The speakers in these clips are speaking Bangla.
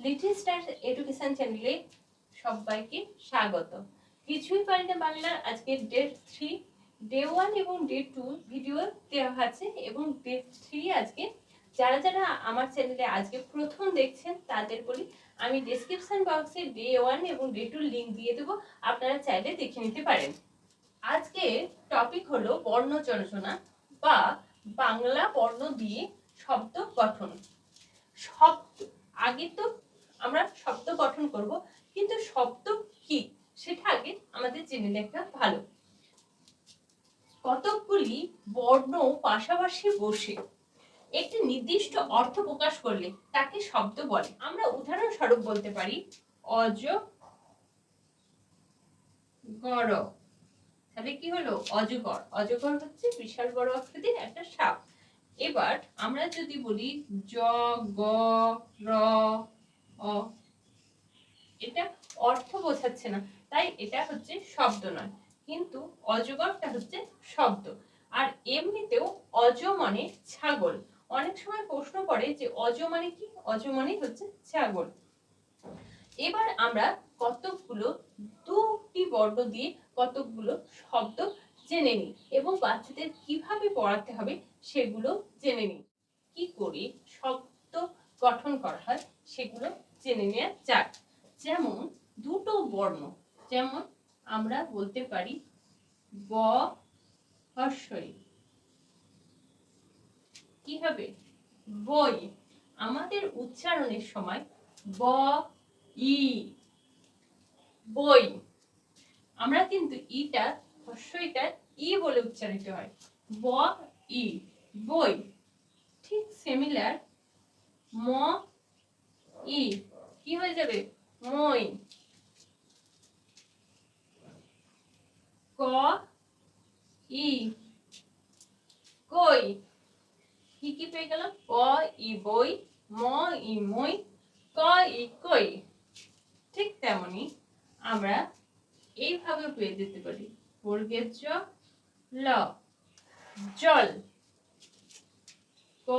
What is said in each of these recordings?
লিটল স্টার এডুকেশন চ্যানেলে সবাইকে স্বাগত। কিছুই পারি না বাংলার আজকে ডে 3, ডে 1 এবং ডে 2 ভিডিও দেওয়া আছে এবং ডে 3 আজকে যারা যারা আমার চ্যানেলে আজকে প্রথম দেখছেন তাদের বলি আমি ডেসক্রিপশন বক্সে ডে 1 এবং ডে 2 লিংক দিয়ে দেবো, আপনারা চাইলে দেখে নিতে পারেন। আজকে টপিক হলো বর্ণ চরচনা বা বাংলা বর্ণ দিয়ে শব্দ গঠন। শব্দ আগে তো আমরা শব্দ গঠন করব, কিন্তু শব্দ কি সেটা আগে আমাদের জেনে লেখা ভালো। কতকগুলি বর্ণ পাশাপাশি বসে একটি নির্দিষ্ট অর্থ প্রকাশ করলে তাকে শব্দ বলে। আমরা উদাহরণস্বরূপ বলতে পারি অজগর। তাহলে কি হলো? অজগর। অজগর হচ্ছে বিশাল বড় আকৃতির একটা সাপ। এবার আমরা যদি বলি জ গ র অ, এটা অর্থ বোঝাচ্ছে না, তাই এটা হচ্ছে শব্দ নয়, কিন্তু অজগরটা হচ্ছে শব্দ। আর এমনিতেও অজ মানে ছাগল। অনেক সময় প্রশ্ন করে যে অজ মানে কি? অজ মানে হচ্ছে ছাগল। এবার আমরা কতকগুলো দুটি বর্ণ দিয়ে কতকগুলো শব্দ জেনে নিই এবং বাচ্চাদের কিভাবে পড়াতে হবে সেগুলো জেনে নিই। কি করে শব্দ গঠন করা হয় সেগুলো জেনে নেওয়া যাক। যেমন দুটো বর্ণ, যেমন আমরা বলতে পারি ব হস্যই, কি হবে? বই। আমাদের উচ্চারণের সময় ব ই, বই। আমরা কিন্তু ইটা হস্যইটা ই বলে উচ্চারিত হয়, ব ই, বই। ঠিক সিমিলার ম ই, কি হয়ে যাবে? মই। ক ই, কই। কি কি পেয়ে গেলাম? ক ই বই, ম ই মই, ক ই কই। ঠিক তেমনি আমরা এইভাবে পেয়ে যেতে পারি বর্গের জ ল, জল। ক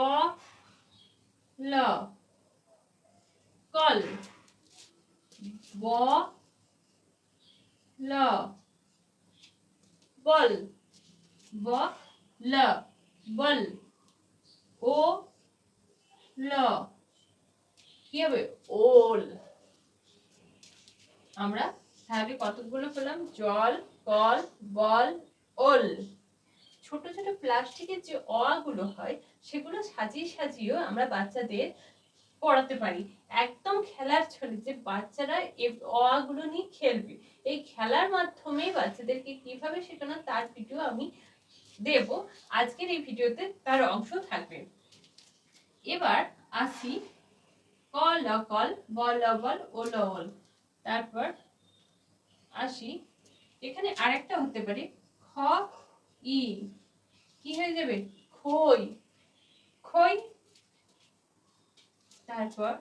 ল, কল। ব ল, বল। ব ল, বল। ও ল, কি হবে? ওল। আমরা তাহলে কতগুলো পেলাম? জল, কল, বল, ওল। ছোট ছোট প্লাস্টিকের যে অ গুলো হয় সেগুলো সাজিয়ে সাজিয়েও আমরা বাচ্চাদের পড়াতে পারি। একদম খেলার ছলে যে বাচ্চারা এই অ গুলো নিয়ে খেলবে, এই খেলার মাধ্যমে বাচ্চাদেরকে কিভাবে শেখানো তার ভিডিও আমি দেব। আজকের এই ভিডিওতে তার অংশ থাকবে। এবার আসি ক ল কল, ব ল বল, ও ল ওল। তারপর আসি এখানে আরেকটা হতে পারে খ ই, কি হয়ে যাবে? খই, খই। তারপর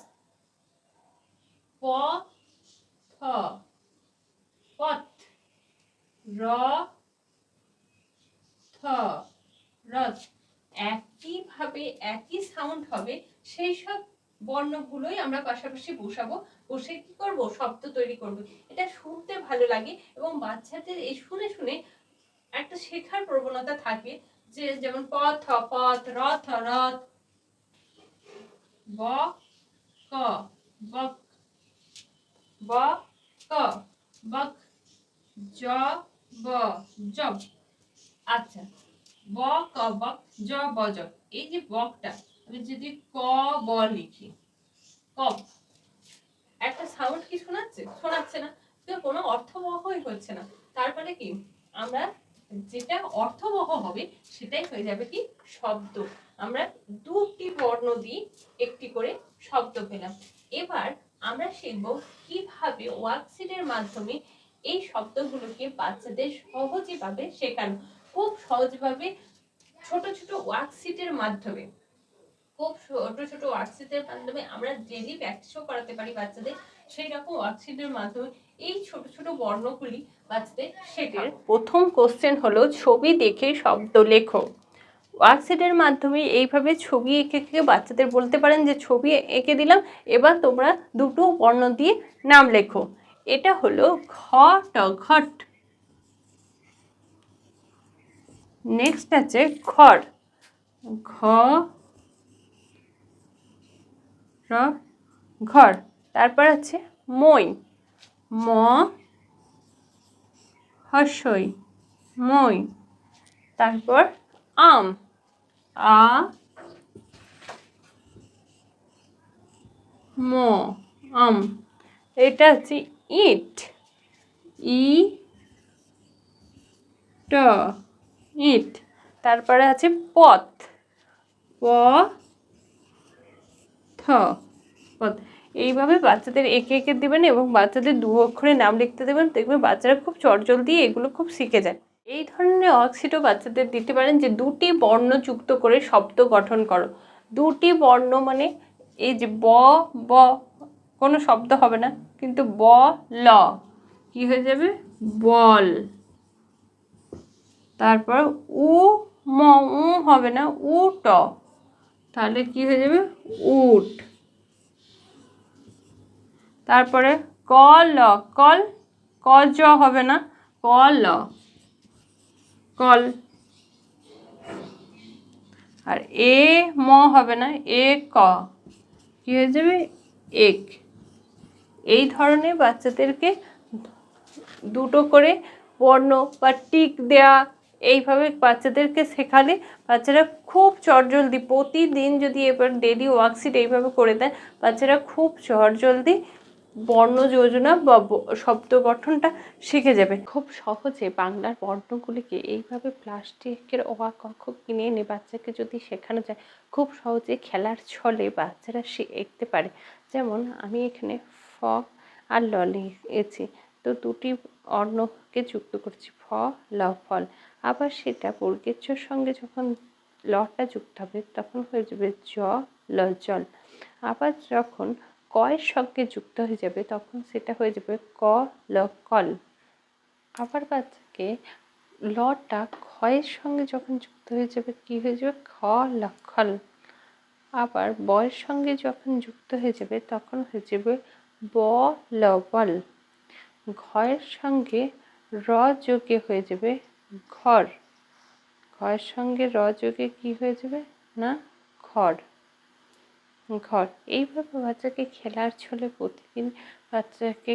প থ, পথ। র থ, রথ। একইভাবে একই সাউন্ড হবে সেই সব বর্ণগুলোই আমরা পাশাপাশি বসাবো, বসে কি করব? শব্দ তৈরি করব। এটা শুনতে ভালো লাগে এবং বাচ্চাদের এই শুনে শুনে একটা শেখার প্রবণতা থাকে। যে যেমন পথ পথ, রথ রথ, ব ক বক, ব ক বক, জ ব জব। আচ্ছা, ব ক বক, জ ব জব। এই যে বকটা আমি যদি ক ব লিখি, কব, একটা সাউন্ড কি শোনাচ্ছে? শোনাচ্ছে না, কোনো অর্থবহই হচ্ছে না। তারপরে কি আমরা যেটা অর্থবহ হবে সেটাই হয়ে যাবে কি? শব্দ। আমরা দুটি বর্ণ দিয়ে একটি করে শব্দ পেলাম। এবার আমরা শিখব কিভাবে ওয়ার্কশিটের মাধ্যমে এই শব্দগুলোকে বাচ্চাদের সহজভাবে শেখানো। খুব সহজভাবে ছোট ছোট ওয়ার্কশিটের মাধ্যমে, খুব ছোট ছোট ওয়ার্কশিটের মাধ্যমে আমরা ডেইলি প্র্যাকটিসও করাতে পারি বাচ্চাদের। সেই রকম ওয়ার্কশিটের মাধ্যমে এই ছোট ছোট বর্ণগুলি বাচ্চাদের শেখার। প্রথম কোশ্চেন হলো ছবি দেখে শব্দ লেখো। ওয়ার্কশিটের মাধ্যমে এইভাবে ছবি এঁকে এঁকে বাচ্চাদের বলতে পারেন যে ছবি এঁকে দিলাম, এবার তোমরা দুটো বর্ণ দিয়ে নাম লেখো। এটা হলো ঘট ঘট। নেক্সট আছে ঘর, ঘ র ঘর। তারপর আছে মই, ম হর্ষই মই। তারপর আম, আ ম আম। এটা হচ্ছে ইট, ই ট ইট। তারপরে আছে পথ, প থ পথ। এইভাবে বাচ্চাদের এঁকে এঁকে দেবেন এবং বাচ্চাদের দু অক্ষরে নাম লিখতে দেবেন, দেখবেন বাচ্চারা খুব চটজলদি এগুলো খুব শিখে যায়। এই ধরনের ওয়ার্কশিটও বাচ্চাদের দিতে পারেন যে দুটি বর্ণ যুক্ত করে শব্দ গঠন করো। দুটি বর্ণ মানে এই যে ব ব কোনো শব্দ হবে না, কিন্তু ব ল কি হয়ে যাবে, বল। তারপর উ ম উ হবে না, উ ট তাহলে কি হয়ে যাবে, উট। তারপরে ক ল কল, ক জ হবে না, ক ল কল। আর এ ম হবে না, এ ক কি হয়ে যাবে, এক। এই ধরনের বাচ্চাদেরকে দুটো করে বর্ণ বা টিক দেয়া এইভাবে বাচ্চাদেরকে শেখালে বাচ্চারা খুব চটজলদি, প্রতিদিন যদি এবার ডেলি ওয়ার্কশিট এইভাবে করে দেয়, বাচ্চারা খুব চটজলদি বর্ণ যোজনা বা শব্দ গঠনটা শিখে যাবে। খুব সহজে বাংলার বর্ণগুলিকে এইভাবে প্লাস্টিকের অ আ ক খ কিনে এনে বাচ্চাকে যদি শেখানো যায়, খুব সহজে খেলার ছলে বাচ্চারা শিখতে পারে। যেমন আমি এখানে ফ আর ল লিখেছি, তো দুটি বর্ণকে যুক্ত করছি, ফ ল ফল। আবার সেটা বর্গের ঝর সঙ্গে যখন লটা যুক্ত হবে তখন হয়ে যাবে জ ল জল। আবার যখন কয়ের সঙ্গে যুক্ত হয়ে যাবে তখন সেটা হয়ে যাবে ক ল কল। আবার বাচ্চাকে লটা ক্ষয়ের সঙ্গে যখন যুক্ত হয়ে যাবে কি হয়ে যাবে, খ ল খল। আবার বয়ের সঙ্গে যখন যুক্ত হয়ে যাবে তখন হয়ে যাবে ব ল বল। ঘয়ের সঙ্গে র যোগে হয়ে যাবে ঘর, ঘয়ের সঙ্গে র যোগে কি হয়ে যাবে না, ঘর ঘর। এইভাবে বাচ্চাকে খেলার ছলে প্রতিদিন বাচ্চাকে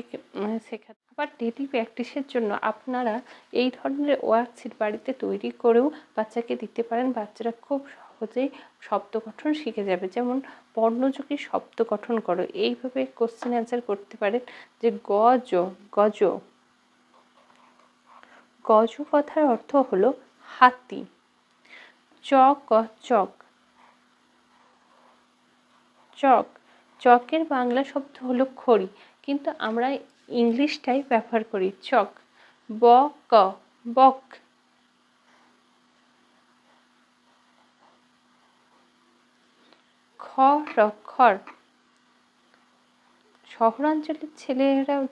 শেখাতে। আবার ডেলি প্র্যাকটিসের জন্য আপনারা এই ধরনের ওয়ার্কশিট বাড়িতে তৈরি করেও বাচ্চাকে দিতে পারেন। বাচ্চারা খুব সহজেই শব্দ গঠন শিখে যাবে। যেমন বর্ণযোগী শব্দ গঠন করো, এইভাবে কোশ্চেন অ্যান্সার করতে পারেন যে গজ গজ। গজ কথার অর্থ হলো হাতি। চক চক, চক চকের বাংলা শব্দ হলো খড়ি, কিন্তু আমরা ইংলিশটাই ব্যবহার করি চক। ব ক বক। খ র খর। শহরাঞ্চলের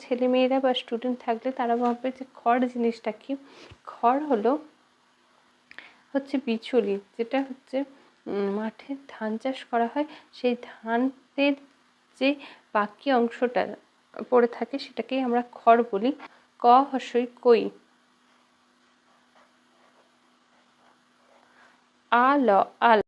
ছেলেমেয়েরা বা স্টুডেন্ট থাকলে তারা ভাববে যে খড় জিনিসটা কি। খড় হচ্ছে বিচুলি, যেটা হচ্ছে মাঠে ধান চাষ করা হয়, সেই ধানের যে বাকি অংশটা পড়ে থাকে সেটাকেই আমরা খড় বলি। ক হর্ষই কই। আ ল আল।